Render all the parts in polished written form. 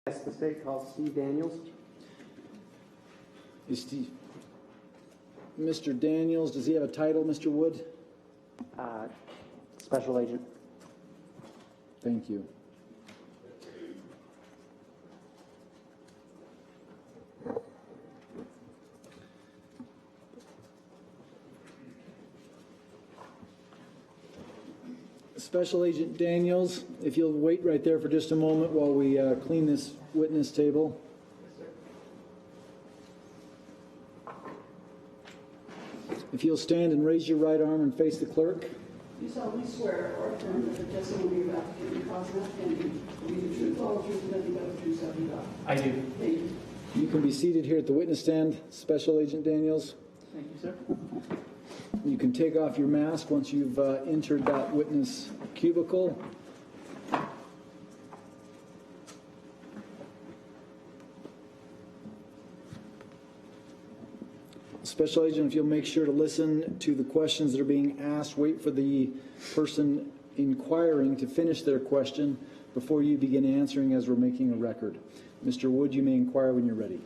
Yes, the state calls Steve Daniels. Is Mr. Daniels, does he have a title, Mr. Wood? Special agent. Thank you. Special Agent Daniels, if you'll wait right there for just a moment while we clean this witness table. If you'll stand and raise your right arm and face the clerk. You solemnly swear or affirm that the testimony you're about to give in cause and opinion will be the truth, all the truth, and nothing but the truth, so help you God. I do. Thank you. You can be seated here at the witness stand, Special Agent Daniels. Thank you, sir. You can take off your mask once you've entered that witness cubicle. Special Agent, if you'll make sure to listen to the questions that are being asked, wait for the person inquiring to finish their question before you begin answering, as we're making a record. Mr. Wood, you may inquire when you're ready.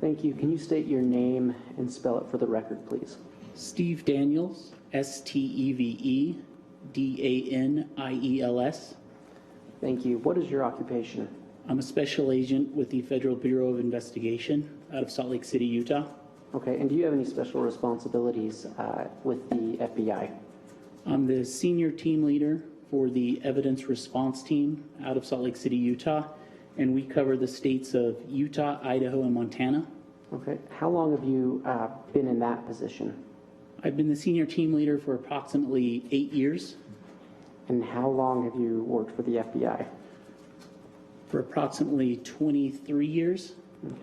Thank you. Can you state your name and spell it for the record, please? Steve Daniels, SteveDaniels. Thank you. What is your occupation? I'm a special agent with the Federal Bureau of Investigation out of Salt Lake City, Utah. Okay, and do you have any special responsibilities with the FBI? I'm the senior team leader for the evidence response team out of Salt Lake City, Utah, and we cover the states of Utah, Idaho, and Montana. Okay, how long have you been in that position? I've been the senior team leader for approximately 8 years. And how long have you worked for the FBI? For approximately 23 years. Okay.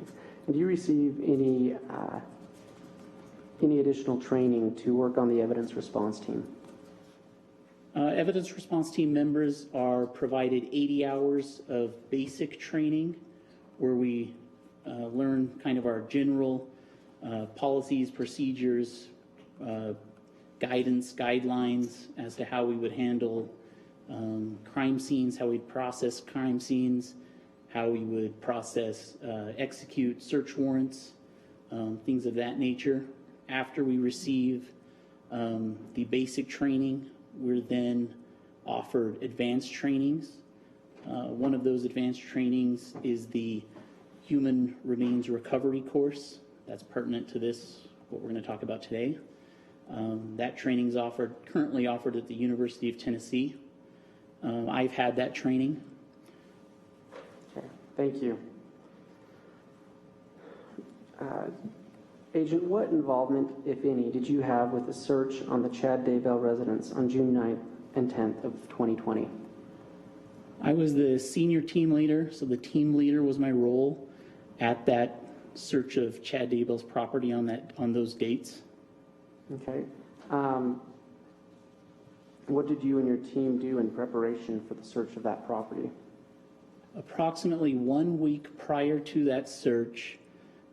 And do you receive any additional training to work on the evidence response team? Evidence response team members are provided 80 hours of basic training where we learn kind of our general policies, procedures, guidance, guidelines as to how we would handle crime scenes, how we'd process crime scenes, how we would process, execute search warrants, things of that nature. After we receive the basic training, we're then offered advanced trainings. One of those advanced trainings is the Human Remains Recovery course. That's pertinent to this, what we're going to talk about today. That training is currently offered at the University of Tennessee. I've had that training. Okay, thank you. Agent, what involvement, if any, did you have with the search on the Chad Daybell residence on June 9th and 10th of 2020? I was the senior team leader, so the team leader was my role at that search of Chad Daybell's property on those dates. Okay. What did you and your team do in preparation for the search of that property? Approximately 1 week prior to that search,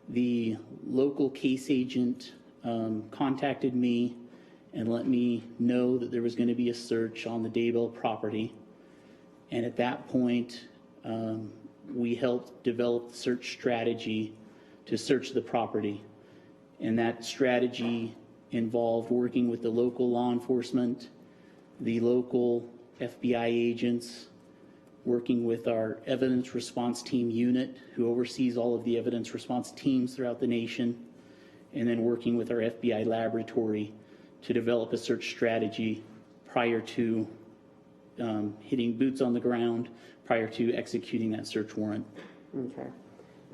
the local case agent contacted me and let me know that there was going to be a search on the Daybell property. And at that point, we helped develop the search strategy to search the property. And that strategy involved working with the local law enforcement, the local F.B.I. agents, working with our evidence response team unit, who oversees all of the evidence response teams throughout the nation, and then working with our F.B.I. laboratory to develop a search strategy prior to hitting boots on the ground, prior to executing that search warrant. Okay.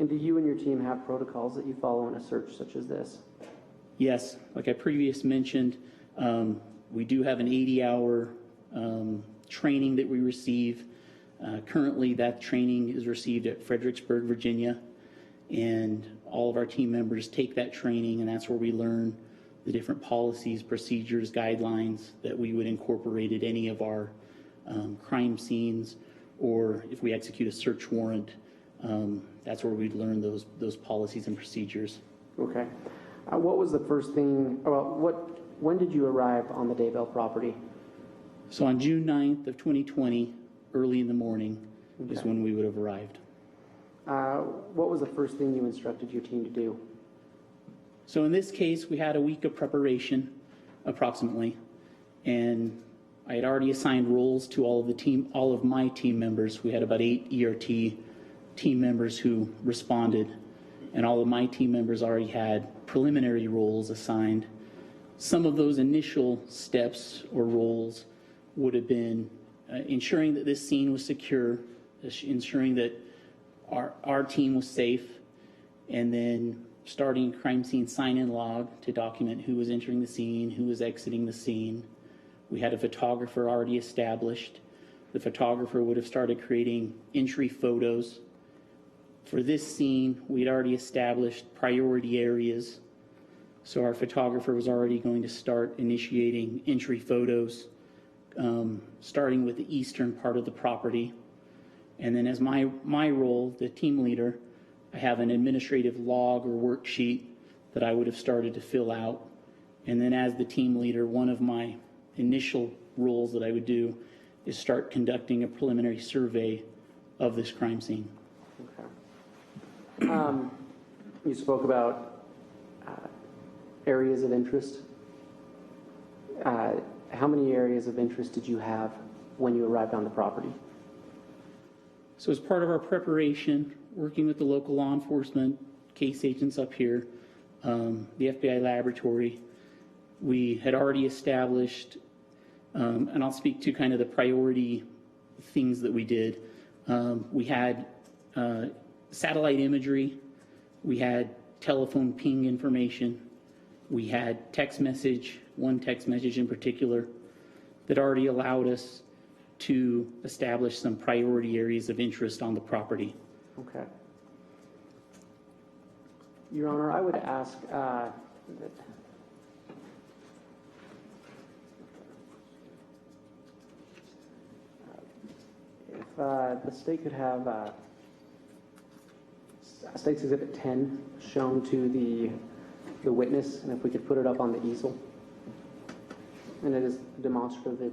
And do you and your team have protocols that you follow in a search such as this? Yes, like I previously mentioned, we do have an 80-hour training that we receive. Currently, that training is received at Fredericksburg, Virginia, and all of our team members take that training, and that's where we learn the different policies, procedures, guidelines that we would incorporate at any of our crime scenes, or if we execute a search warrant, that's where we'd learn those policies and procedures. Okay. What was the first thing, when did you arrive on the Daybell property? So on June 9th of 2020, early in the morning is when we would have arrived. What was the first thing you instructed your team to do? So in this case, we had a week of preparation, approximately, and I had already assigned roles to all of my team members. We had about 8 ERT team members who responded, and all of my team members already had preliminary roles assigned. Some of those initial steps or roles would have been ensuring that this scene was secure, ensuring that our team was safe, and then starting crime scene sign-in log to document who was entering the scene, who was exiting the scene. We had a photographer already established. The photographer would have started creating entry photos. For this scene, we'd already established priority areas. So our photographer was already going to start initiating entry photos, starting with the eastern part of the property. And then as my role, the team leader, I have an administrative log or worksheet that I would have started to fill out. And then as the team leader, one of my initial roles that I would do is start conducting a preliminary survey of this crime scene. Okay. You spoke about areas of interest. How many areas of interest did you have when you arrived on the property? So as part of our preparation, working with the local law enforcement, case agents up here, the F.B.I. laboratory, we had already established, and I'll speak to kind of the priority things that we did. We had satellite imagery, we had telephone ping information, we had text message, one text message in particular, that already allowed us to establish some priority areas of interest on the property. Okay. Your Honor, I would ask that if the state could have State's Exhibit 10 shown to the witness, and if we could put it up on the easel. And it is a demonstrative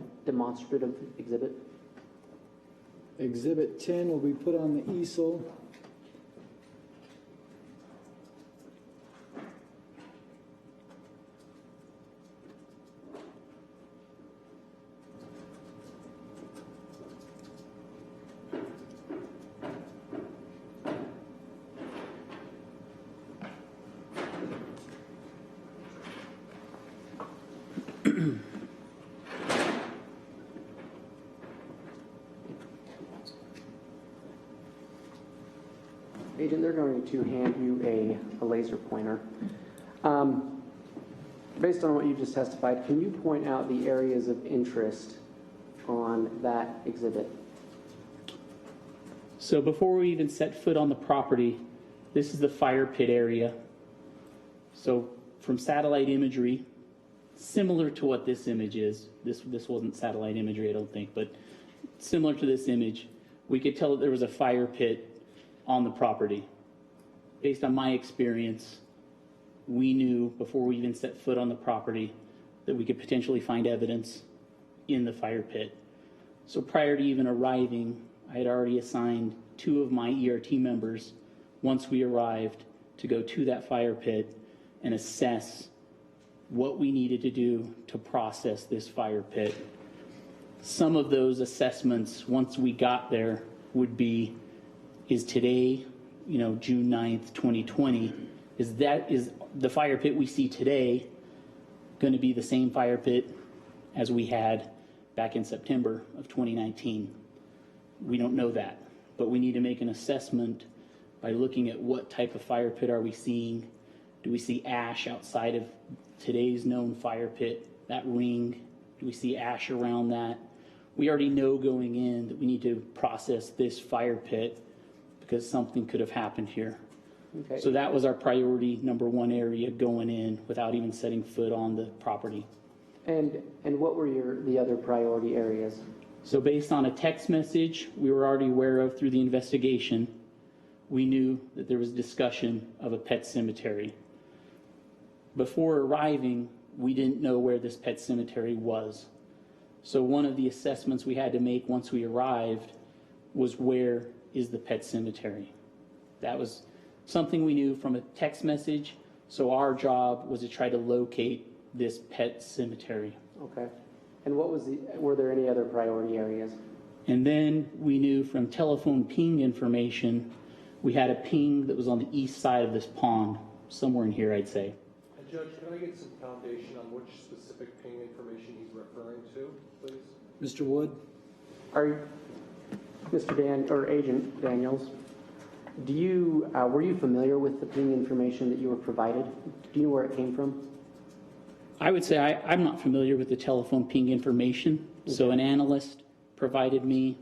exhibit. Exhibit 10 will be put on the easel. Agent, they're going to hand you a laser pointer. Based on what you just testified, can you point out the areas of interest on that exhibit? So before we even set foot on the property, this is the fire pit area. So from satellite imagery, similar to what this image is, this wasn't satellite imagery, I don't think, but similar to this image, we could tell that there was a fire pit on the property. Based on my experience, we knew before we even set foot on the property that we could potentially find evidence in the fire pit. So prior to even arriving, I had already assigned 2 of my ERT members, once we arrived, to go to that fire pit and assess what we needed to do to process this fire pit. Some of those assessments, once we got there, would be, is today, June 9th, 2020, is the fire pit we see today going to be the same fire pit as we had back in September of 2019? We don't know that, but we need to make an assessment by looking at what type of fire pit are we seeing. Do we see ash outside of today's known fire pit, that ring? Do we see ash around that? We already know going in that we need to process this fire pit because something could have happened here. Okay. So that was our priority number 1 area going in without even setting foot on the property. And what were the other priority areas? So based on a text message we were already aware of through the investigation, we knew that there was discussion of a pet cemetery. Before arriving, we didn't know where this pet cemetery was. So one of the assessments we had to make once we arrived was, where is the pet cemetery? That was something we knew from a text message, so our job was to try to locate this pet cemetery. Okay. And were there any other priority areas? And then we knew from telephone ping information, we had a ping that was on the east side of this pond, somewhere in here, I'd say. And Judge, can I get some foundation on which specific ping information he's referring to, please? Mr. Wood? Mr. Agent Daniels, were you familiar with the ping information that you were provided? Do you know where it came from? I would say I'm not familiar with the telephone ping information. So an analyst provided me,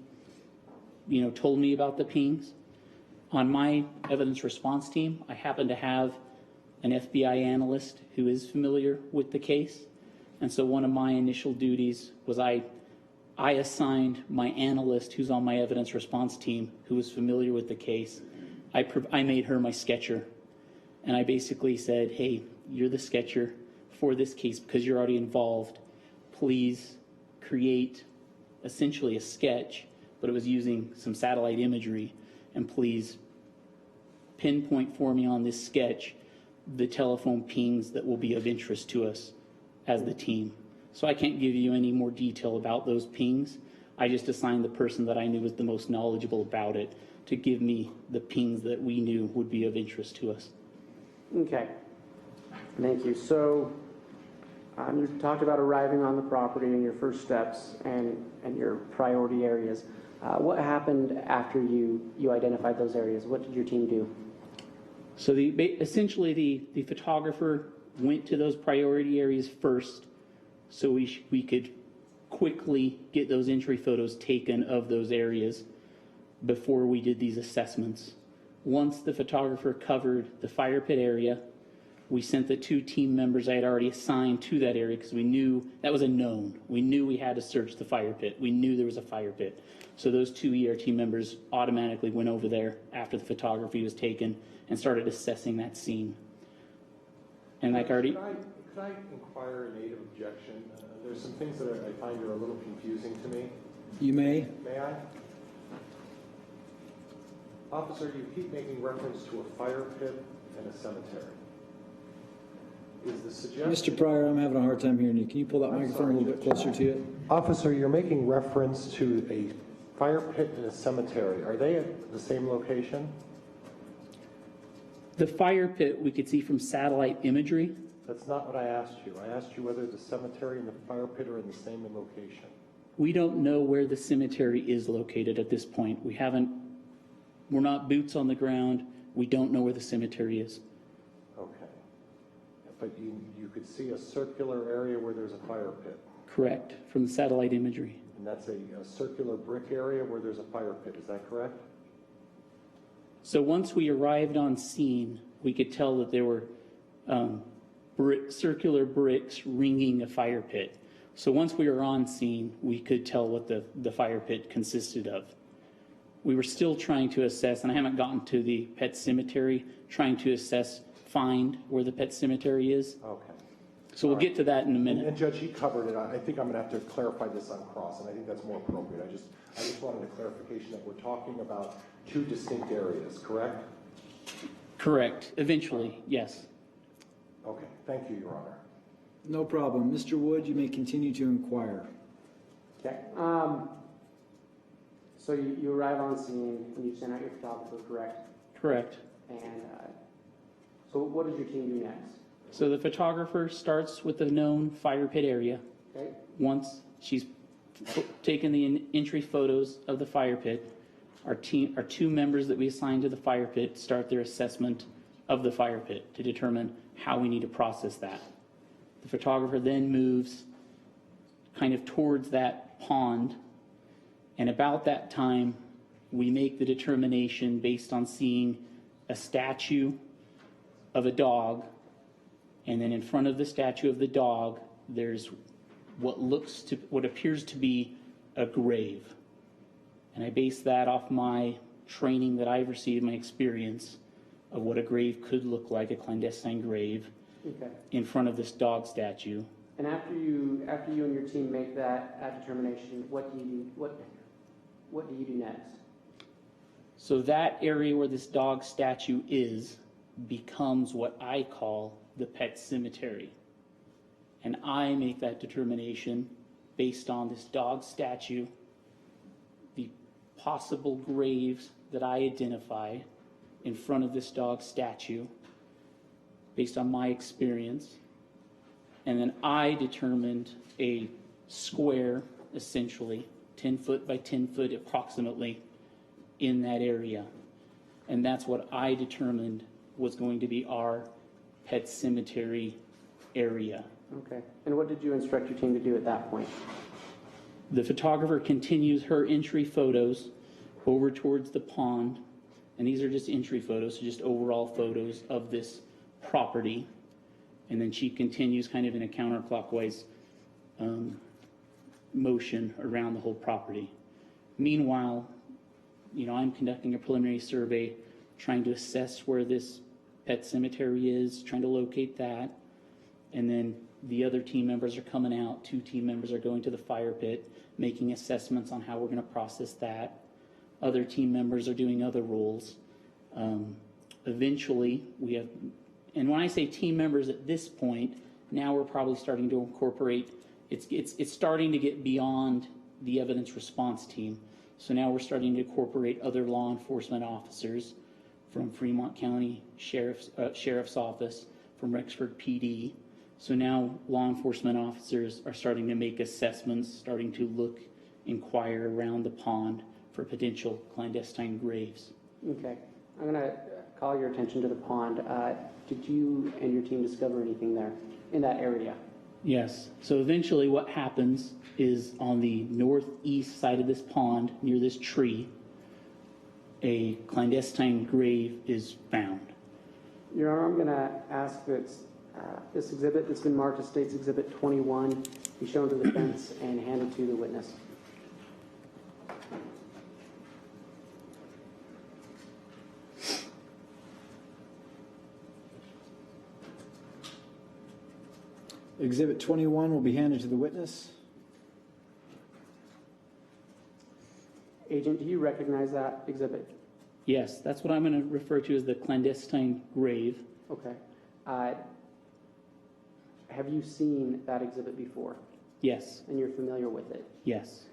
told me about the pings. On my evidence response team, I happen to have an F.B.I. analyst who is familiar with the case. And so one of my initial duties was I assigned my analyst who's on my evidence response team, who was familiar with the case. I made her my sketcher. And I basically said, hey, you're the sketcher for this case because you're already involved. Please create essentially a sketch, but it was using some satellite imagery. And please pinpoint for me on this sketch the telephone pings that will be of interest to us as the team. So I can't give you any more detail about those pings. I just assigned the person that I knew was the most knowledgeable about it to give me the pings that we knew would be of interest to us. Okay. Thank you. So you talked about arriving on the property and your first steps and your priority areas. What happened after you identified those areas? What did your team do? So essentially the photographer went to those priority areas first so we could quickly get those entry photos taken of those areas before we did these assessments. Once the photographer covered the fire pit area, we sent the 2 team members I had already assigned to that area because we knew that was a known. We knew we had to search the fire pit. We knew there was a fire pit. So those 2 ERT members automatically went over there after the photography was taken and started assessing that scene. And like already... Could I inquire a native objection? There's some things that I find are a little confusing to me. You may. May I? Officer, you keep making reference to a fire pit and a cemetery. Is the suggestion... Mr. Pryor, I'm having a hard time hearing you. Can you pull that microphone a little bit closer to you? Officer, you're making reference to a fire pit and a cemetery. Are they at the same location? The fire pit we could see from satellite imagery. That's not what I asked you. I asked you whether the cemetery and the fire pit are in the same location. We don't know where the cemetery is located at this point. We're not boots on the ground. We don't know where the cemetery is. Okay. But you could see a circular area where there's a fire pit. Correct, from the satellite imagery. And that's a circular brick area where there's a fire pit. Is that correct? So once we arrived on scene, we could tell that there were circular bricks ringing a fire pit. So once we were on scene, we could tell what the fire pit consisted of. We were still trying to assess, and I haven't gotten to the pet cemetery, trying to find where the pet cemetery is. Okay. So we'll get to that in a minute. And Judge, he covered it. I think I'm going to have to clarify this on cross, and I think that's more appropriate. I just wanted a clarification that we're talking about 2 distinct areas, correct? Correct. Eventually, yes. Okay. Thank you, Your Honor. No problem. Mr. Wood, you may continue to inquire. Okay. So you arrive on scene and you send out your photographer, correct? Correct. And so what does your team do next? So the photographer starts with the known fire pit area. Okay. Once she's taken the entry photos of the fire pit, our 2 members that we assigned to the fire pit start their assessment of the fire pit to determine how we need to process that. The photographer then moves kind of towards that pond, and about that time, we make the determination based on seeing a statue of a dog, and then in front of the statue of the dog, there's what appears to be a grave. And I base that off my training that I've received, my experience of what a grave could look like, a clandestine grave, Okay. in front of this dog statue. And after you and your team make that determination, what do you do next? So that area where this dog statue is becomes what I call the pet cemetery. And I make that determination based on this dog statue, the possible graves that I identify in front of this dog statue, based on my experience. And then I determined a square, essentially, 10 foot by 10 foot approximately, in that area. And that's what I determined was going to be our pet cemetery area. Okay. And what did you instruct your team to do at that point? The photographer continues her entry photos over towards the pond, and these are just entry photos, so just overall photos of this property. And then she continues kind of in a counterclockwise motion around the whole property. Meanwhile, I'm conducting a preliminary survey, trying to assess where this pet cemetery is, trying to locate that. And then the other team members are coming out. 2 team members are going to the fire pit, making assessments on how we're going to process that. Other team members are doing other roles. Eventually, we have, and when I say team members at this point, now we're probably starting to incorporate, it's starting to get beyond the evidence response team. So now we're starting to incorporate other law enforcement officers from Fremont County Sheriff's Office, from Rexford PD. So now law enforcement officers are starting to make assessments, starting to inquire around the pond for potential clandestine graves. Okay. I'm going to call your attention to the pond. Did you and your team discover anything there in that area? Yes. So eventually what happens is on the northeast side of this pond, near this tree, a clandestine grave is found. Your Honor, I'm going to ask that this exhibit that's been marked as State's Exhibit 21 be shown to the defense and handed to the witness. Exhibit 21 will be handed to the witness. Agent, do you recognize that exhibit? Yes, that's what I'm going to refer to as the clandestine grave. Okay. Have you seen that exhibit before? Yes. And you're familiar with it? Yes.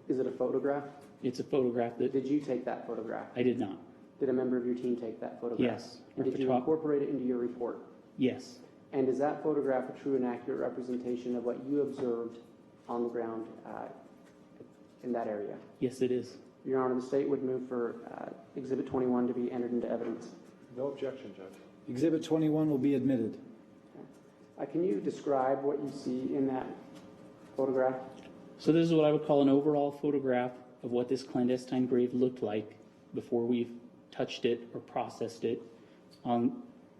Is it a photograph? It's a photograph that Did you take that photograph? I did not. Did a member of your team take that photograph? Yes. And did you incorporate it into your report? Yes. And is that photograph a true and accurate representation of what you observed on the ground in that area? Yes, it is. Your Honor, the state would move for Exhibit 21 to be entered into evidence. No objection, Judge. Exhibit 21 will be admitted. Can you describe what you see in that photograph? So this is what I would call an overall photograph of what this clandestine grave looked like before we've touched it or processed it.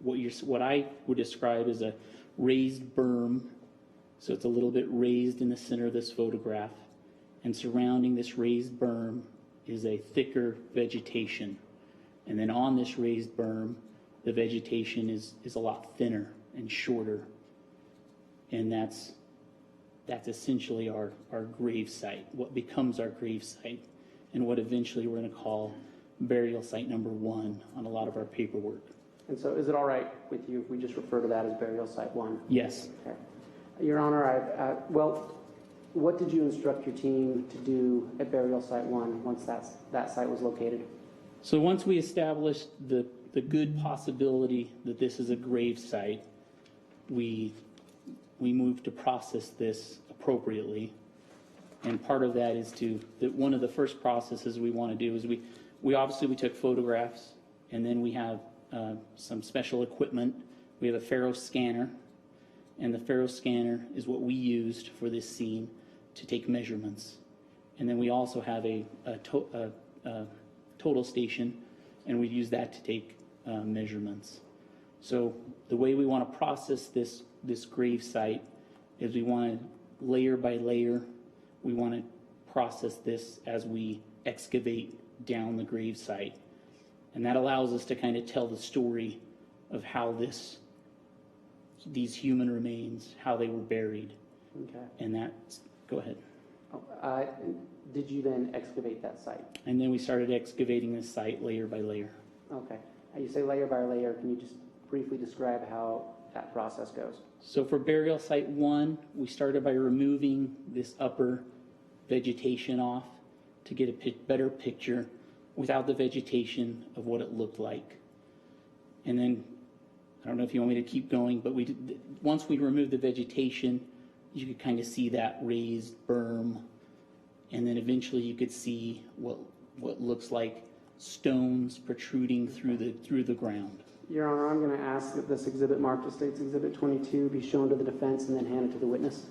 What I would describe as a raised berm. So it's a little bit raised in the center of this photograph. And surrounding this raised berm is a thicker vegetation. And then on this raised berm, the vegetation is a lot thinner and shorter. And that's essentially our grave site, what becomes our grave site, and what eventually we're going to call burial site number 1 on a lot of our paperwork. And so is it all right with you if we just refer to that as burial site 1? Yes. Okay. Your Honor, what did you instruct your team to do at burial site 1 once that site was located? So once we established the good possibility that this is a grave site, we moved to process this appropriately. And part of that is one of the first processes we want to do is we took photographs, and then we have some special equipment. We have a Faro scanner, and the Faro scanner is what we used for this scene to take measurements. And then we also have a total station, and we use that to take measurements. So the way we want to process this grave site is we want to layer by layer, we want to process this as we excavate down the grave site. And that allows us to kind of tell the story of how these human remains, how they were buried. Okay. And go ahead. Did you then excavate that site? And then we started excavating this site layer by layer. Okay. You say layer by layer. Can you just briefly describe how that process goes? So for burial site 1, we started by removing this upper vegetation off to get a better picture without the vegetation of what it looked like. And then, I don't know if you want me to keep going, but once we removed the vegetation, you could kind of see that raised berm. And then eventually you could see what looks like stones protruding through the ground. Your Honor, I'm going to ask that this exhibit marked as State's Exhibit 22 be shown to the defense and then handed to the witness.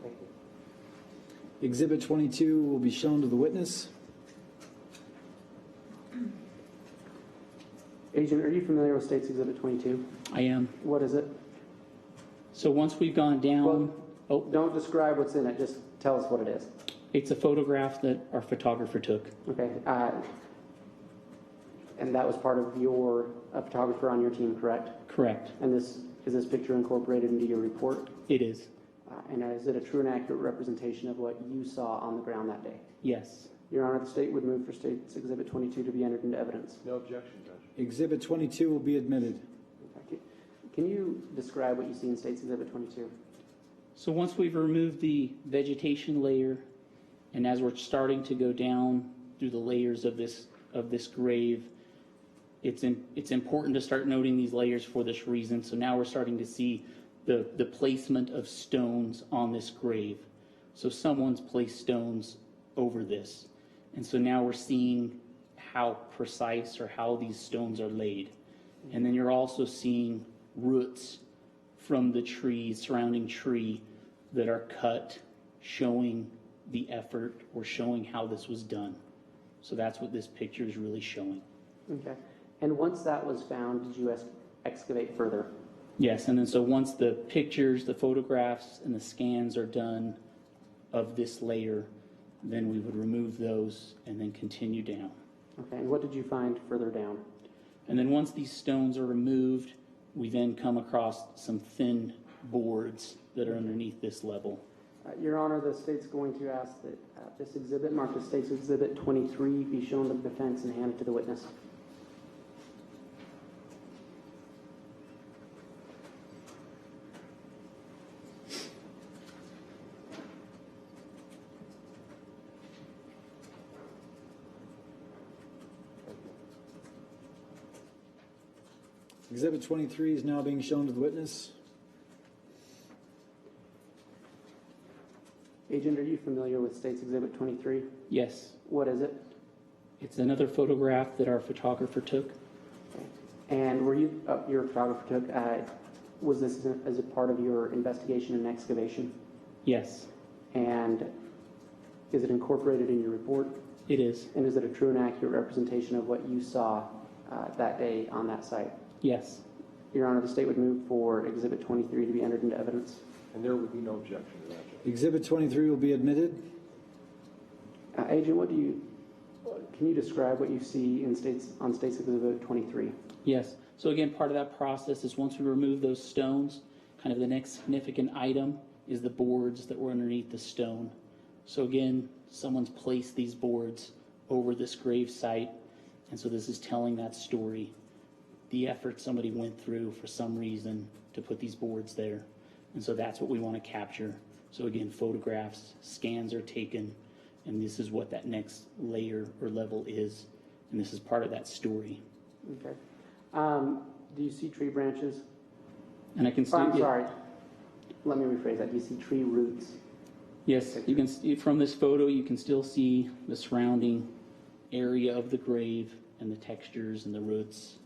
Thank you. Exhibit 22 will be shown to the witness. Agent, are you familiar with State's Exhibit 22? I am. What is it? So once we've gone down, Don't describe what's in it, just tell us what it is. it's a photograph that our photographer took. Okay. And that was part of a photographer on your team, correct? Correct. And is this picture incorporated into your report? It is. And is it a true and accurate representation of what you saw on the ground that day? Yes. Your Honor, the state would move for State's Exhibit 22 to be entered into evidence. No objection, Judge. Exhibit 22 will be admitted. Can you describe what you see in State's Exhibit 22? So once we've removed the vegetation layer, and as we're starting to go down through the layers of this grave, it's important to start noting these layers for this reason. So now we're starting to see the placement of stones on this grave. So someone's placed stones over this. And so now we're seeing how precise or how these stones are laid. And then you're also seeing roots from the surrounding tree that are cut, showing the effort or showing how this was done. So that's what this picture is really showing. Okay. And once that was found, did you excavate further? Yes, and then so once the pictures, the photographs, and the scans are done of this layer, then we would remove those and then continue down. Okay. And what did you find further down? And then once these stones are removed, we then come across some thin boards that are underneath this level. Your Honor, the state's going to ask that this exhibit, marked as State's Exhibit 23, be shown to the defense and handed to the witness. Exhibit 23 is now being shown to the witness. Agent, are you familiar with State's Exhibit 23? Yes, What is it? it's another photograph that our photographer took. And were you, your photographer took, was this as a part of your investigation and excavation? Yes, And is it incorporated in your report? it is. And is it a true and accurate representation of what you saw that day on that site? Yes. Your Honor, the state would move for Exhibit 23 to be entered into evidence. And there would be no objection to that, Judge. Exhibit 23 will be admitted. Agent, can you describe what you see on State's Exhibit 23? Yes. So again, part of that process is once we remove those stones, kind of the next significant item is the boards that were underneath the stone. So again, someone's placed these boards over this grave site, and so this is telling that story. The effort somebody went through for some reason to put these boards there. And so that's what we want to capture. So again, photographs, scans are taken, and this is what that next layer or level is. And this is part of that story. Okay. Do you see tree branches? And I can see. I'm sorry. Let me rephrase that. Do you see tree roots? Yes, you can see from this photo, you can still see the surrounding area of the grave and the textures and the roots.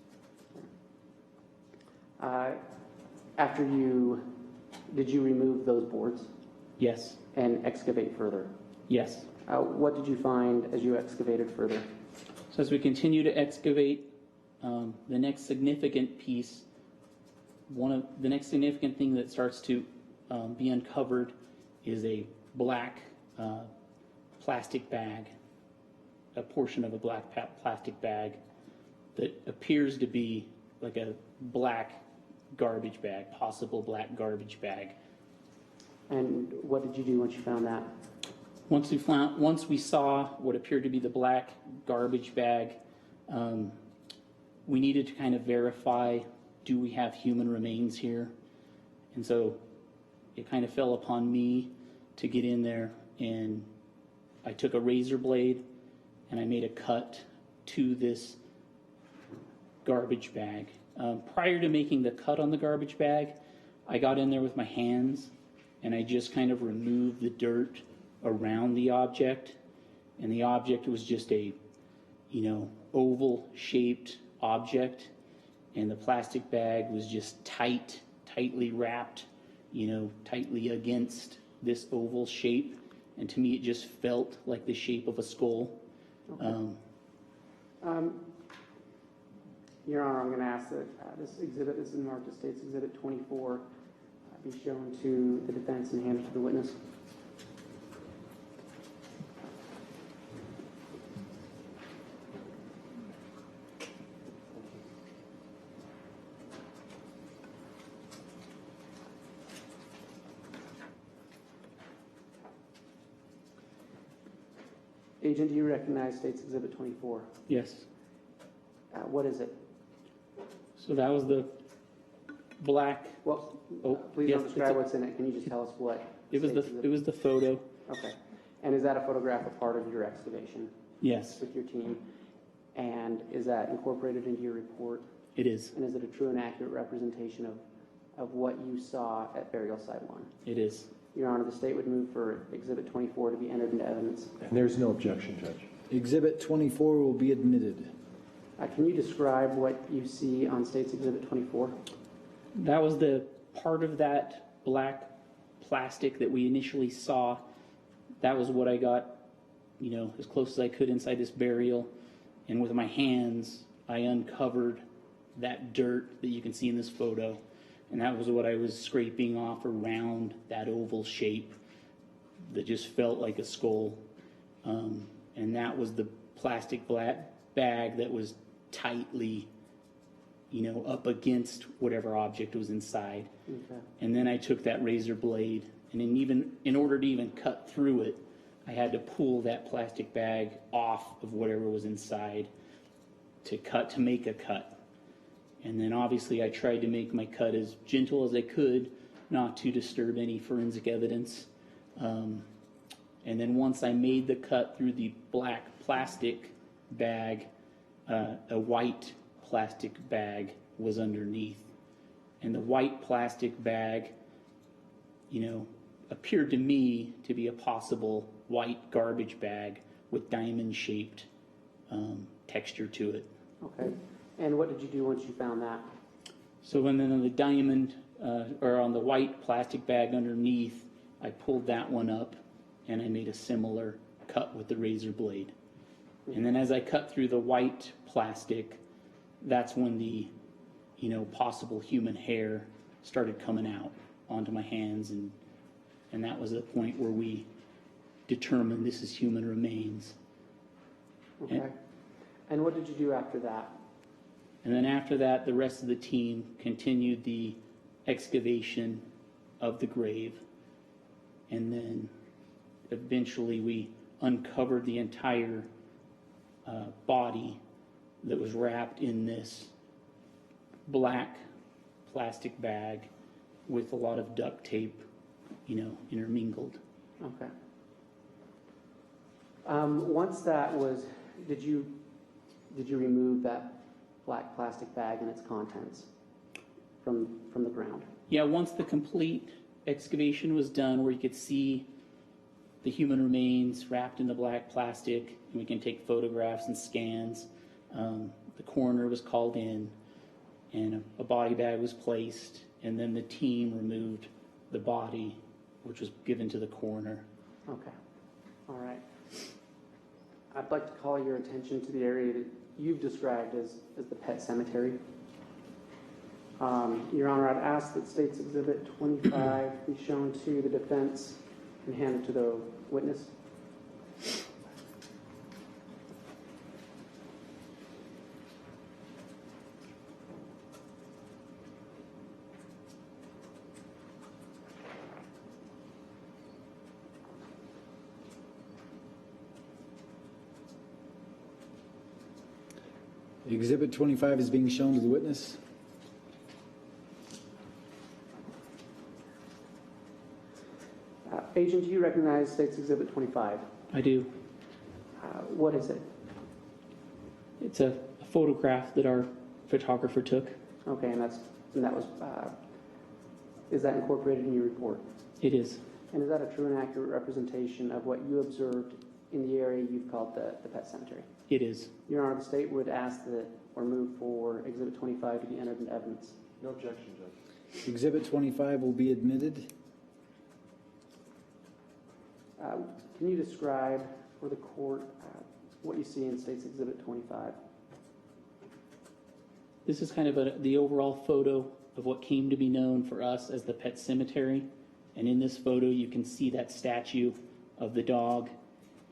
Did you remove those boards Yes, and excavate further? yes. What did you find as you excavated further? So as we continue to excavate, the next significant piece, the next significant thing that starts to be uncovered is a black plastic bag, a portion of a black plastic bag that appears to be like a black garbage bag, possible black garbage bag. And what did you do once you found that? Once we saw what appeared to be the black garbage bag, we needed to kind of verify, do we have human remains here? And so it kind of fell upon me to get in there, and I took a razor blade and I made a cut to this garbage bag. Prior to making the cut on the garbage bag, I got in there with my hands and I just kind of removed the dirt around the object, and the object was just a, oval shaped object, and the plastic bag was just tightly wrapped, tightly against this oval shape, and to me it just felt like the shape of a skull. Okay. Your Honor, I'm going to ask that this exhibit is marked as State's Exhibit 24 be shown to the defense and handed to the witness. Agent, do you recognize State's Exhibit 24? Yes. What is it? So that was the black. Well, Oh, please yes, don't it's describe a- what's in it. Can you just tell us what? It was State's it was the photo. Okay. And is that a photograph a part of your excavation Yes, with your team? And is that incorporated into your report? it is. And is it a true and accurate representation of what you saw at burial site 1? It is. Your Honor, the state would move for Exhibit 24 to be entered into evidence. And there's no objection, Judge. Exhibit 24 will be admitted. Can you describe what you see on State's Exhibit 24? That was the part of that black plastic that we initially saw. That was what I got, as close as I could inside this burial. And with my hands, I uncovered that dirt that you can see in this photo. And that was what I was scraping off around that oval shape that just felt like a skull. And that was the plastic black bag that was tightly, up against whatever object was inside. Okay. And then I took that razor blade, and in order to even cut through it, I had to pull that plastic bag off of whatever was inside to make a cut. And then obviously I tried to make my cut as gentle as I could, not to disturb any forensic evidence. And then once I made the cut through the black plastic bag, a white plastic bag was underneath. And the white plastic bag, appeared to me to be a possible white garbage bag with diamond-shaped texture to it. Okay. And what did you do once you found that? So then on the diamond, or on the white plastic bag underneath, I pulled that one up and I made a similar cut with the razor blade. And then as I cut through the white plastic, that's when the, possible human hair started coming out onto my hands, and that was the point where we determined this is human remains. Okay. And what did you do after that? And then after that, the rest of the team continued the excavation of the grave. And then eventually we uncovered the entire body that was wrapped in this black plastic bag with a lot of duct tape, intermingled. Okay. Once that was, did you remove that black plastic bag and its contents from the ground? Yeah, once the complete excavation was done, where you could see the human remains wrapped in the black plastic, and we can take photographs and scans, the coroner was called in, and a body bag was placed, and then the team removed the body, which was given to the coroner. Okay. All right. I'd like to call your attention to the area that you've described as the pet cemetery. Your Honor, I'd ask that State's Exhibit 25 be shown to the defense and handed to the witness. Exhibit 25 is being shown to the witness. Agent, do you recognize State's Exhibit 25? I do. What is it? It's a photograph that our photographer took. Okay, and that was, is that incorporated in your report? It is. And is that a true and accurate representation of what you observed in the area you've called the pet cemetery? It is. Your Honor, the state would ask that or move for Exhibit 25 to be entered into evidence. No objection, Judge. Exhibit 25 will be admitted. Can you describe for the court what you see in State's Exhibit 25? This is kind of the overall photo of what came to be known for us as the pet cemetery. And in this photo, you can see that statue of the dog.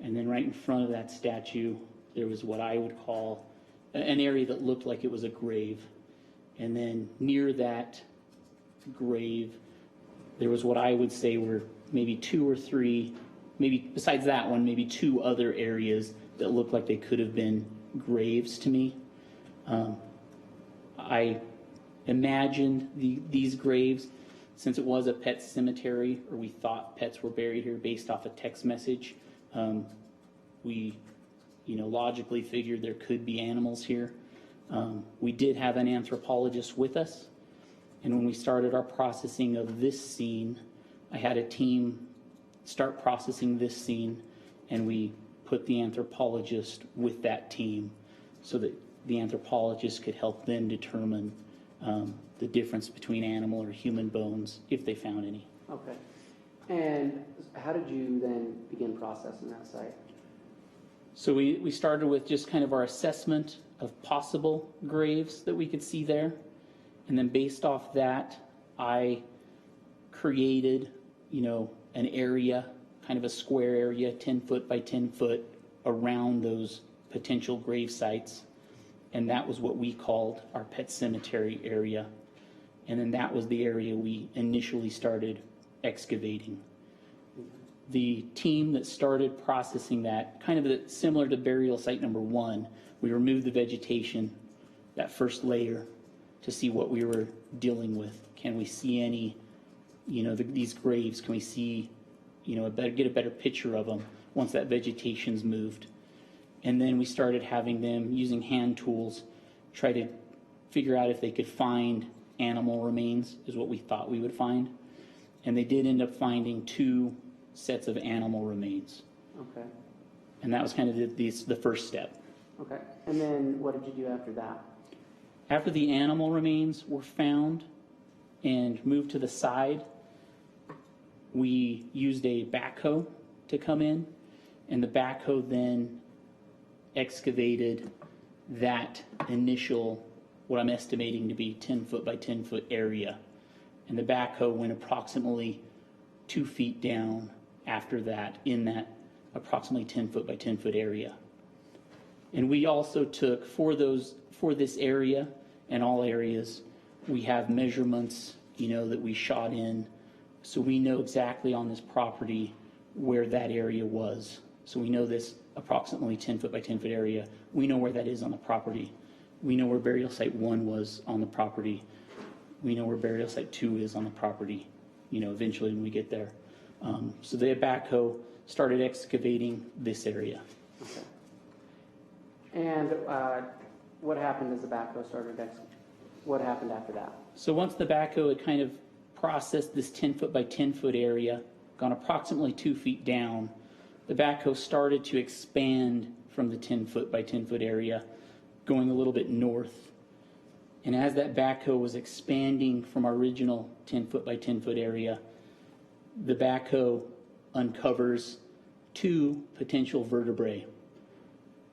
And then right in front of that statue, there was what I would call an area that looked like it was a grave. And then near that grave, there was what I would say were maybe two or three, maybe besides that one, maybe two other areas that looked like they could have been graves to me. I imagined these graves, since it was a pet cemetery, or we thought pets were buried here based off a text message. We, logically figured there could be animals here. We did have an anthropologist with us, and when we started our processing of this scene, I had a team start processing this scene, and we put the anthropologist with that team so that the anthropologist could help them determine the difference between animal or human bones, if they found any. Okay. And how did you then begin processing that site? So we started with just kind of our assessment of possible graves that we could see there. And then based off that, I created, an area, kind of a square area, 10 foot by 10 foot around those potential grave sites. And that was what we called our pet cemetery area. And then that was the area we initially started excavating. The team that started processing that, kind of similar to burial site number 1, we removed the vegetation, that first layer, to see what we were dealing with. Can we see any, these graves, can we see, get a better picture of them once that vegetation's moved? And then we started having them, using hand tools, try to figure out if they could find animal remains, is what we thought we would find. And they did end up finding 2 sets of animal remains. Okay. And that was kind of the first step. Okay. And then what did you do after that? After the animal remains were found and moved to the side, we used a backhoe to come in, and the backhoe then excavated that initial, what I'm estimating to be 10 foot by 10 foot area. And the backhoe went approximately 2 feet down after that in that approximately 10 foot by 10 foot area. And we also took, for this area and all areas, we have measurements, that we shot in, so we know exactly on this property where that area was. So we know this approximately 10 foot by 10 foot area. We know where that is on the property. We know where burial site 1 was on the property. We know where burial site 2 is on the property, eventually when we get there. So the backhoe started excavating this area. Okay. And what happened as the backhoe started what happened after that? So once the backhoe had kind of processed this 10 foot by 10 foot area, gone approximately 2 feet down, the backhoe started to expand from the 10 foot by 10 foot area, going a little bit north. And as that backhoe was expanding from our original 10 foot by 10 foot area, the backhoe uncovers 2 potential vertebrae.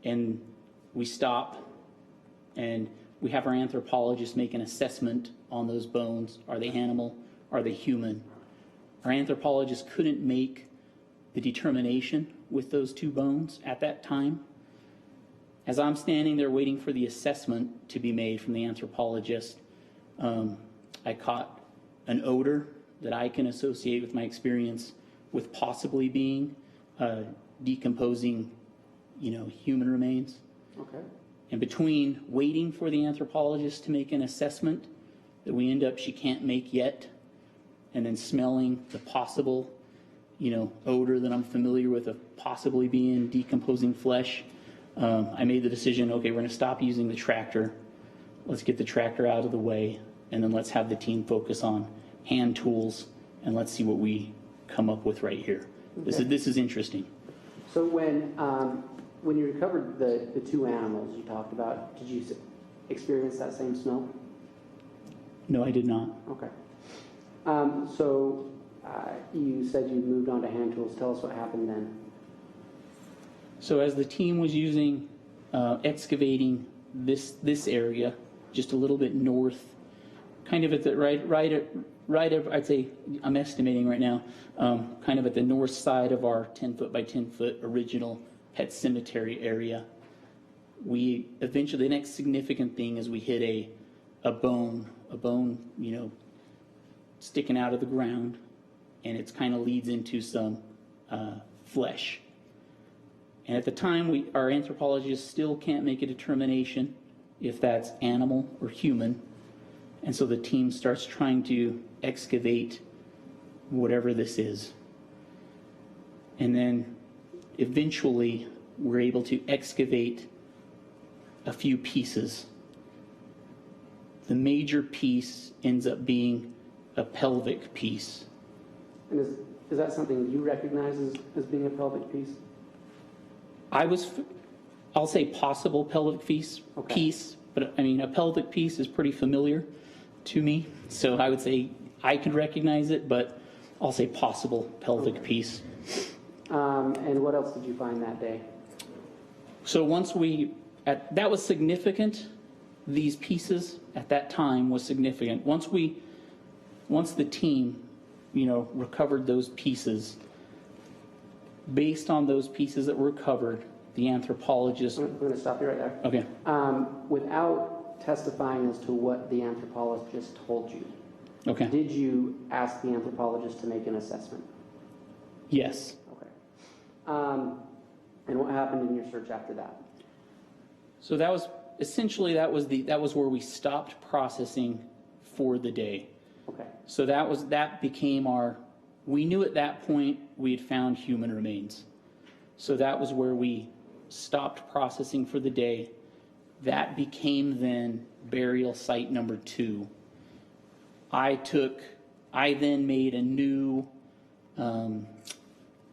And we stop and we have our anthropologist make an assessment on those bones. Are they animal? Are they human? Our anthropologist couldn't make the determination with those 2 bones at that time. As I'm standing there waiting for the assessment to be made from the anthropologist, I caught an odor that I can associate with my experience with possibly being decomposing, human remains. Okay. And between waiting for the anthropologist to make an assessment that we end up she can't make yet, and then smelling the possible, odor that I'm familiar with of possibly being decomposing flesh, I made the decision, okay, we're going to stop using the tractor. Let's get the tractor out of the way, and then let's have the team focus on hand tools, and let's see what we come up with right here. Okay. This is interesting. So when you recovered the two animals you talked about, did you experience that same smell? No, I did not. Okay. So you said you moved on to hand tools. Tell us what happened then. So as the team was using, excavating this area, just a little bit north, kind of at the right of, I'd say, I'm estimating right now, kind of at the north side of our 10-foot by 10-foot original pet cemetery area. We eventually, the next significant thing is we hit a bone, sticking out of the ground, and it kind of leads into some flesh. And at the time, our anthropologist still can't make a determination if that's animal or human. And so the team starts trying to excavate whatever this is. And then eventually, we're able to excavate a few pieces. The major piece ends up being a pelvic piece. And is that something you recognize as being a pelvic piece? I'll say possible pelvic piece, Okay. but I mean, a pelvic piece is pretty familiar to me. So I would say I could recognize it, but I'll say possible pelvic piece. And what else did you find that day? So that was significant. These pieces at that time was significant. Once the team, recovered those pieces, based on those pieces that were recovered, the anthropologist. I'm going to stop you right there. Okay. Without testifying as to what the anthropologist told you, Okay. did you ask the anthropologist to make an assessment? Yes. Okay. And what happened in your search after that? So that was essentially that was where we stopped processing for the day. Okay. So that became we knew at that point we had found human remains. So that was where we stopped processing for the day. That became then burial site number 2. I then made a new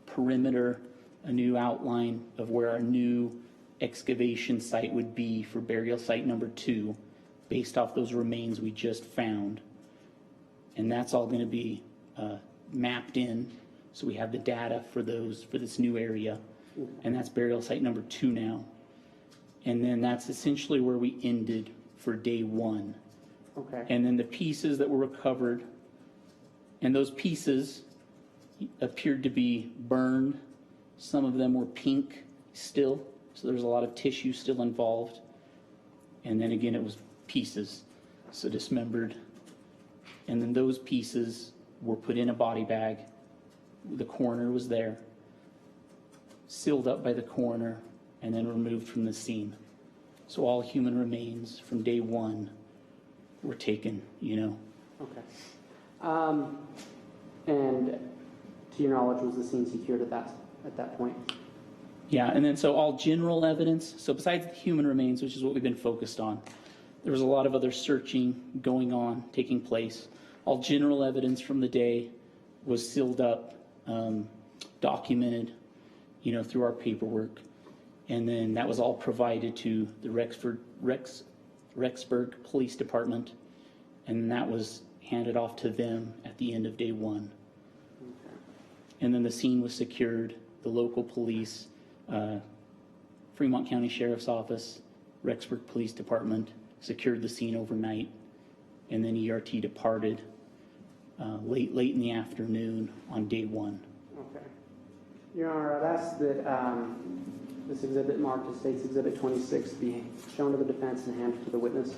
perimeter, a new outline of where our new excavation site would be for burial site number 2, based off those remains we just found. And that's all going to be mapped in, so we have the data for this new area. And that's burial site number 2 now. And then that's essentially where we ended for day 1. Okay. And then the pieces that were recovered, and those pieces appeared to be burned. Some of them were pink still, so there's a lot of tissue still involved. And then again, it was pieces, so dismembered. And then those pieces were put in a body bag. The coroner was there, sealed up by the coroner, and then removed from the scene. So all human remains from day 1 were taken, Okay. And to your knowledge, was the scene secured at that point? Yeah, and then so all general evidence, so besides the human remains, which is what we've been focused on, there was a lot of other searching going on, taking place. All general evidence from the day was sealed up, documented, through our paperwork. And then that was all provided to the Rexburg Police Department, and that was handed off to them at the end of day 1. Okay. And then the scene was secured. The local police, Fremont County Sheriff's Office, Rexburg Police Department secured the scene overnight, and then ERT departed late in the afternoon on day 1. Okay. Your Honor, I'd ask that this exhibit marked as State's Exhibit 26 be shown to the defense and handed to the witness.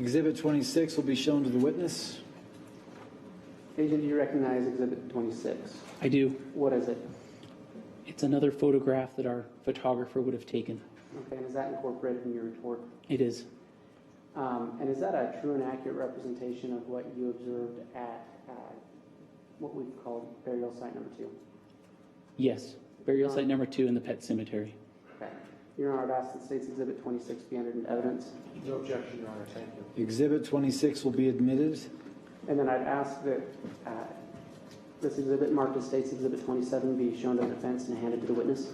Exhibit 26 will be shown to the witness. Agent, do you recognize Exhibit 26? I do. What is it? It's another photograph that our photographer would have taken. Okay, and is that incorporated in your report? It is. And is that a true and accurate representation of what you observed at what we've called burial site number 2? Yes. Burial site number 2 in the pet cemetery. Okay. Your Honor, I'd ask that State's Exhibit 26 be entered in evidence. No objection, Your Honor, thank you. Exhibit 26 will be admitted. And then I'd ask that this exhibit marked as State's Exhibit 27 be shown to the defense and handed to the witness.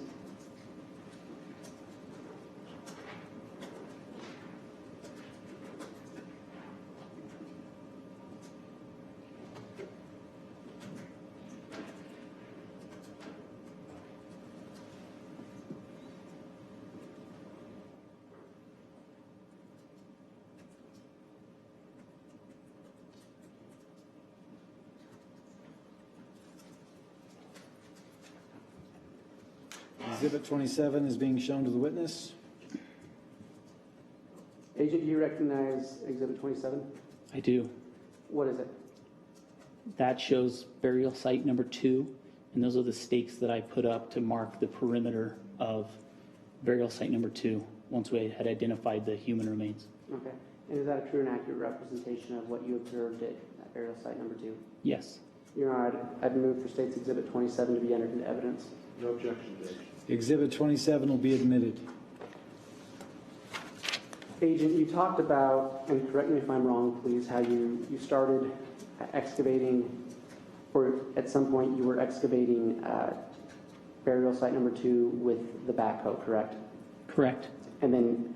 Exhibit 27 is being shown to the witness. Agent, do you recognize Exhibit 27? I do. What is it? That shows burial site number 2, and those are the stakes that I put up to mark the perimeter of burial site number 2 once we had identified the human remains. Okay. And is that a true and accurate representation of what you observed at burial site number 2? Yes. Your Honor, I'd move for State's Exhibit 27 to be entered into evidence. No objection, Judge. Exhibit 27 will be admitted. Agent, you talked about, and correct me if I'm wrong, please, how you started excavating, or at some point you were excavating burial site number 2 with the backhoe, correct? Correct. And then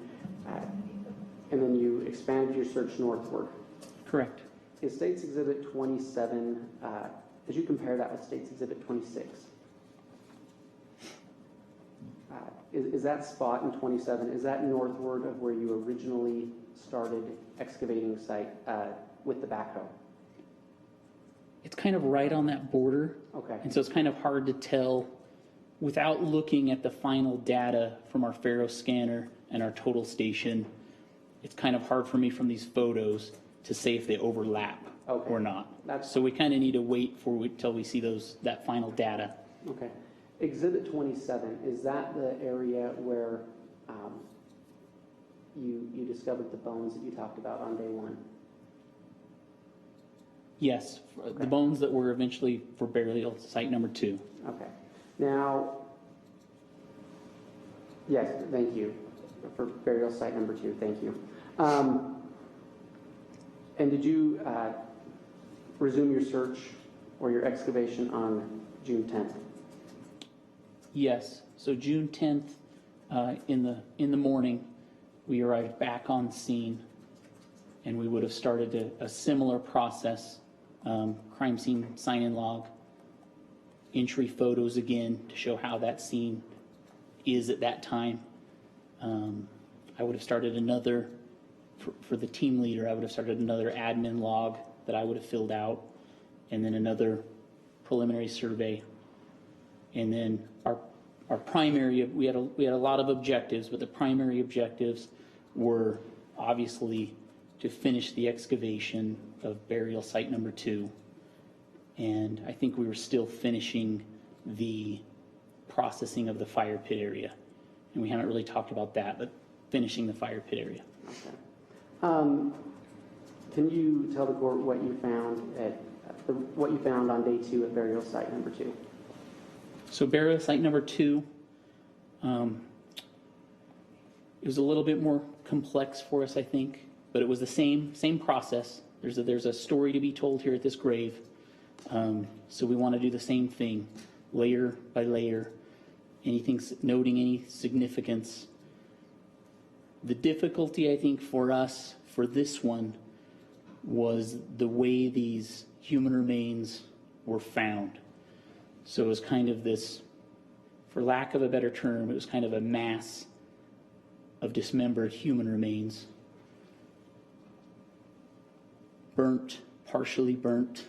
you expanded your search northward. Correct. Is State's Exhibit 27, did you compare that with State's Exhibit 26? Is that spot in 27, is that northward of where you originally started excavating site with the backhoe? It's kind of right on that border. Okay. And so it's kind of hard to tell without looking at the final data from our Faro scanner and our total station. It's kind of hard for me from these photos to say if they overlap Okay. or not. That's- So we kind of need to wait till we see that final data. Okay. Exhibit 27, is that the area where you discovered the bones that you talked about on day 1? Yes, the bones that were eventually for burial site number 2. Okay. Now, yes, thank you for burial site number 2. Thank you. And did you resume your search or your excavation on June 10th? Yes. So June 10th, in the morning, we arrived back on scene, and we would have started a similar process. Crime scene sign-in log, entry photos again to show how that scene is at that time. I would have started another, for the team leader, I would have started another admin log that I would have filled out, and then another preliminary survey. And then our primary, we had a lot of objectives, but the primary objectives were obviously to finish the excavation of burial site number 2. And I think we were still finishing the processing of the fire pit area. And we haven't really talked about that, but finishing the fire pit area. Okay. Can you tell the court what you found on day 2 at burial site number 2? So burial site number 2, it was a little bit more complex for us, I think, but it was the same process. There's a story to be told here at this grave, so we want to do the same thing, layer by layer, noting any significance. The difficulty, I think, for us for this one was the way these human remains were found. So it was kind of this, for lack of a better term, it was kind of a mass of dismembered human remains. Burnt, partially burnt.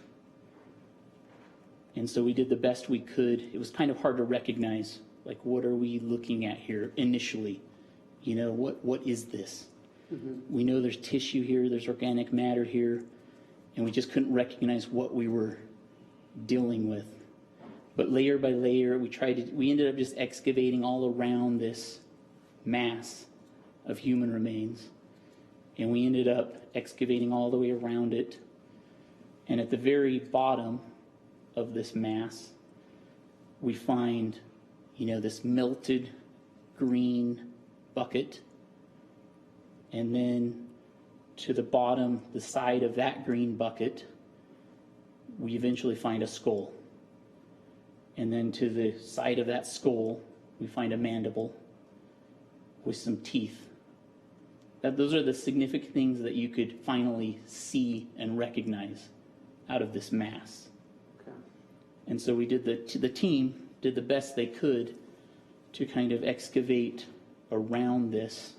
And so we did the best we could. It was kind of hard to recognize, like, what are we looking at here initially? You know, what is this? We know there's tissue here, there's organic matter here, and we just couldn't recognize what we were dealing with. But layer by layer, we ended up just excavating all around this mass of human remains. And we ended up excavating all the way around it. And at the very bottom of this mass, we find, this melted green bucket. And then to the bottom, the side of that green bucket, we eventually find a skull. And then to the side of that skull, we find a mandible with some teeth. Those are the significant things that you could finally see and recognize out of this mass. Okay. And so we did the team did the best they could to kind of excavate around this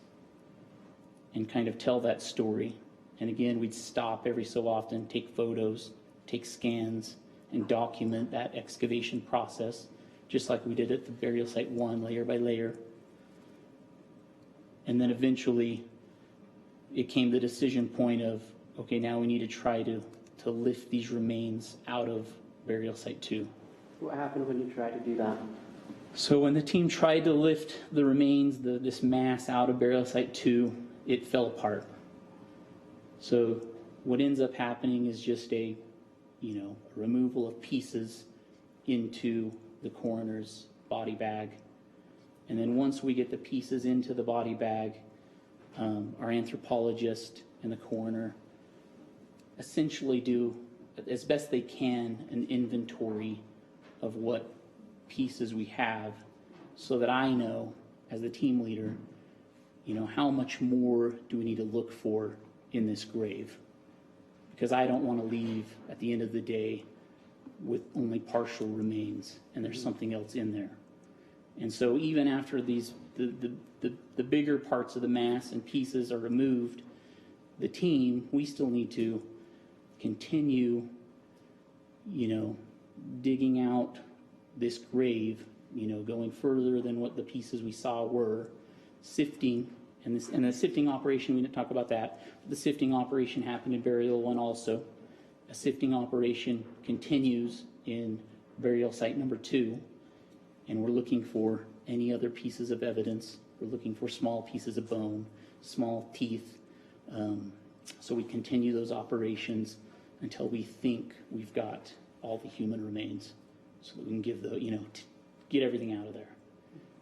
and kind of tell that story. And again, we'd stop every so often, take photos, take scans, and document that excavation process, just like we did at the burial site 1, layer by layer. And then eventually, it came the decision point of, okay, now we need to try to lift these remains out of burial site 2. What happened when you tried to do that? So when the team tried to lift the remains, this mass out of burial site 2, it fell apart. So what ends up happening is just a removal of pieces into the coroner's body bag. And then once we get the pieces into the body bag, our anthropologist and the coroner essentially do, as best they can, an inventory of what pieces we have, so that I know, as the team leader, how much more do we need to look for in this grave? Because I don't want to leave at the end of the day with only partial remains and there's something else in there. And so even after the bigger parts of the mass and pieces are removed, the team, we still need to continue, digging out this grave, going further than what the pieces we saw were, sifting, and the sifting operation, we didn't talk about that. The sifting operation happened in burial 1 also. A sifting operation continues in burial site number 2, and we're looking for any other pieces of evidence. We're looking for small pieces of bone, small teeth. So we continue those operations until we think we've got all the human remains, so that we can give get everything out of there.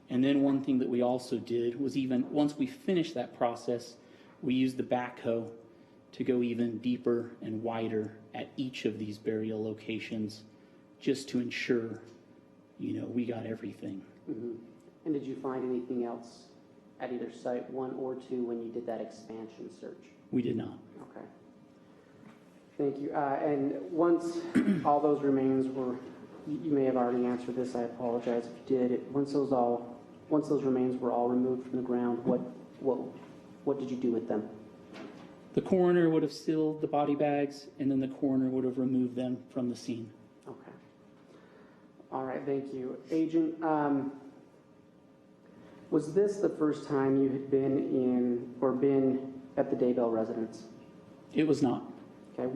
And then one thing that we also did was, even once we finished that process, we used the backhoe to go even deeper and wider at each of these burial locations, just to ensure, we got everything. Mm-hmm. And did you find anything else at either site 1 or 2 when you did that expansion search? We did not. Okay. Thank you. And once all those remains were, you may have already answered this, I apologize if you did. Once those remains were all removed from the ground, what did you do with them? The coroner would have sealed the body bags, and then the coroner would have removed them from the scene. Okay. All right, thank you. Agent, was this the first time you had been at the Daybell residence? It was not. Okay.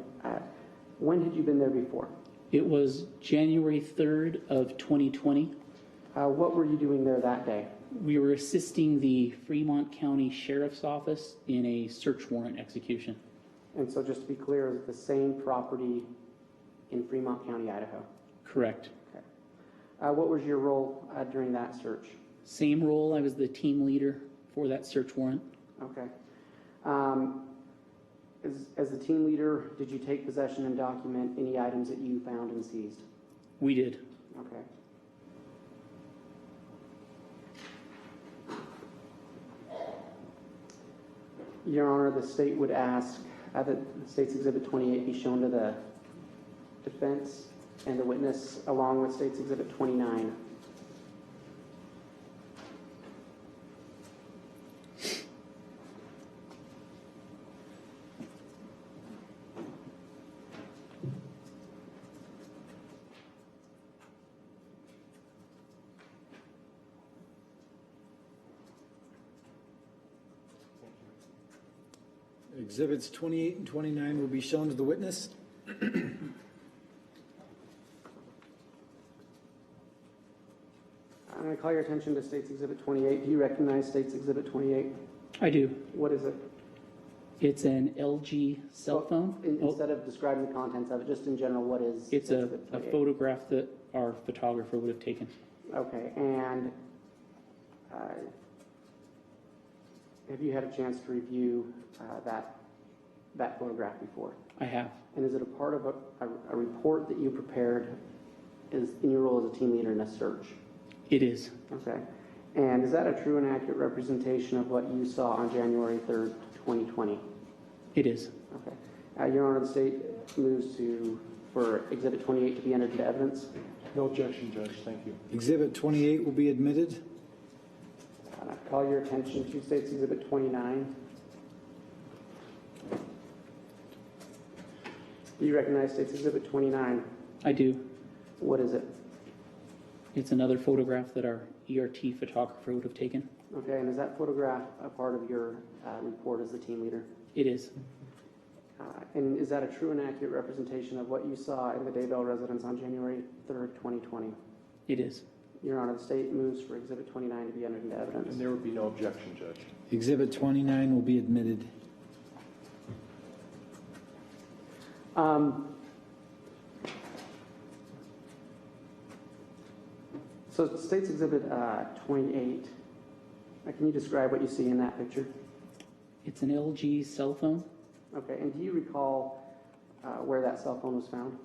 When had you been there before? It was January 3rd of 2020. What were you doing there that day? We were assisting the Fremont County Sheriff's Office in a search warrant execution. And so just to be clear, is it the same property in Fremont County, Idaho? Correct. Okay. What was your role during that search? Same role. I was the team leader for that search warrant. Okay. As the team leader, did you take possession and document any items that you found and seized? We did. Okay. Your Honor, the state would ask that the State's Exhibit 28 be shown to the defense and the witness, along with State's Exhibit 29. Exhibits 28 and 29 will be shown to the witness. I'm going to call your attention to State's Exhibit 28. Do you recognize State's Exhibit 28? I do. What is it? It's an LG cell phone. Instead of describing the contents of it, just in general, what is It's a Exhibit 28? photograph that our photographer would have taken. Okay, and have you had a chance to review that photograph before? I have. And is it a part of a report that you prepared in your role as a team leader in a search? It is. Okay. And is that a true and accurate representation of what you saw on January 3rd, 2020? It is. Okay. Your Honor, the state moves for Exhibit 28 to be entered into evidence. No objection, Judge. Thank you. Exhibit 28 will be admitted. And I call your attention to State's Exhibit 29. Do you recognize State's Exhibit 29? I do. What is it? It's another photograph that our ERT photographer would have taken. Okay, and is that photograph a part of your report as the team leader? It is. And is that a true and accurate representation of what you saw in the Daybell residence on January 3rd, 2020? It is. Your Honor, the state moves for Exhibit 29 to be entered into evidence. And there would be no objection, Judge. Exhibit 29 will be admitted. So State's Exhibit 28, can you describe what you see in that picture? It's an LG cell phone. Okay, and do you recall where that cell phone was found?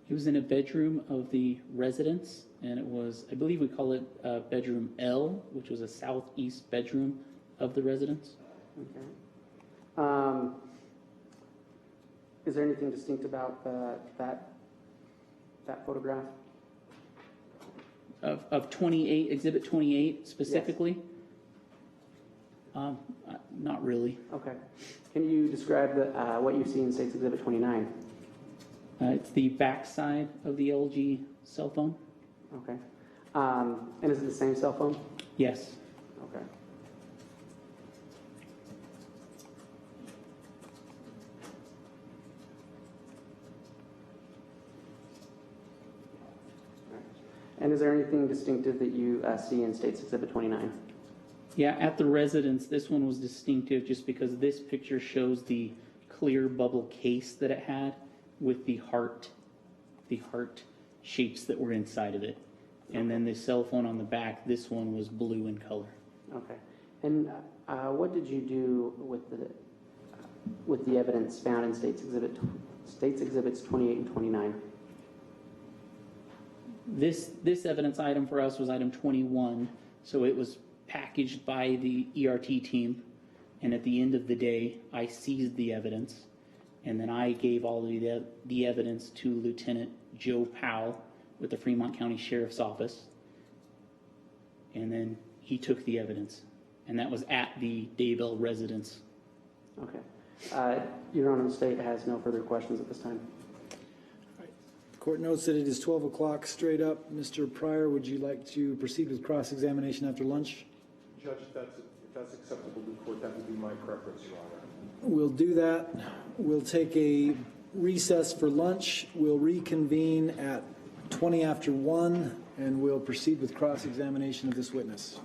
It was in a bedroom of the residence, and it was, I believe we call it bedroom L, which was a southeast bedroom of the residence. Okay. Is there anything distinct about that photograph? Of 28, Exhibit 28 specifically? Yes. Not really. Okay. Can you describe what you see in State's Exhibit 29? It's the back side of the LG cell phone. Okay. And is it the same cell phone? Yes. Okay. And is there anything distinctive that you see in State's Exhibit 29? Yeah, at the residence, this one was distinctive just because this picture shows the clear bubble case that it had with the heart shapes that were inside of it. And then the cell phone on the back, this one was blue in color. Okay. And what did you do with the evidence found in State's Exhibits 28 and 29? This evidence item for us was item 21, so it was packaged by the ERT team, and at the end of the day, I seized the evidence, and then I gave all the evidence to Lieutenant Joe Powell with the Fremont County Sheriff's Office, and then he took the evidence, and that was at the Daybell residence. Okay. Your Honor, the state has no further questions at this time. Court notes that it is 12 o'clock straight up. Mr. Pryor, would you like to proceed with cross-examination after lunch? Judge, if that's acceptable to the court, that would be my preference, Your Honor. We'll do that. We'll take a recess for lunch. We'll reconvene at 20 after 1, and we'll proceed with cross-examination of this witness.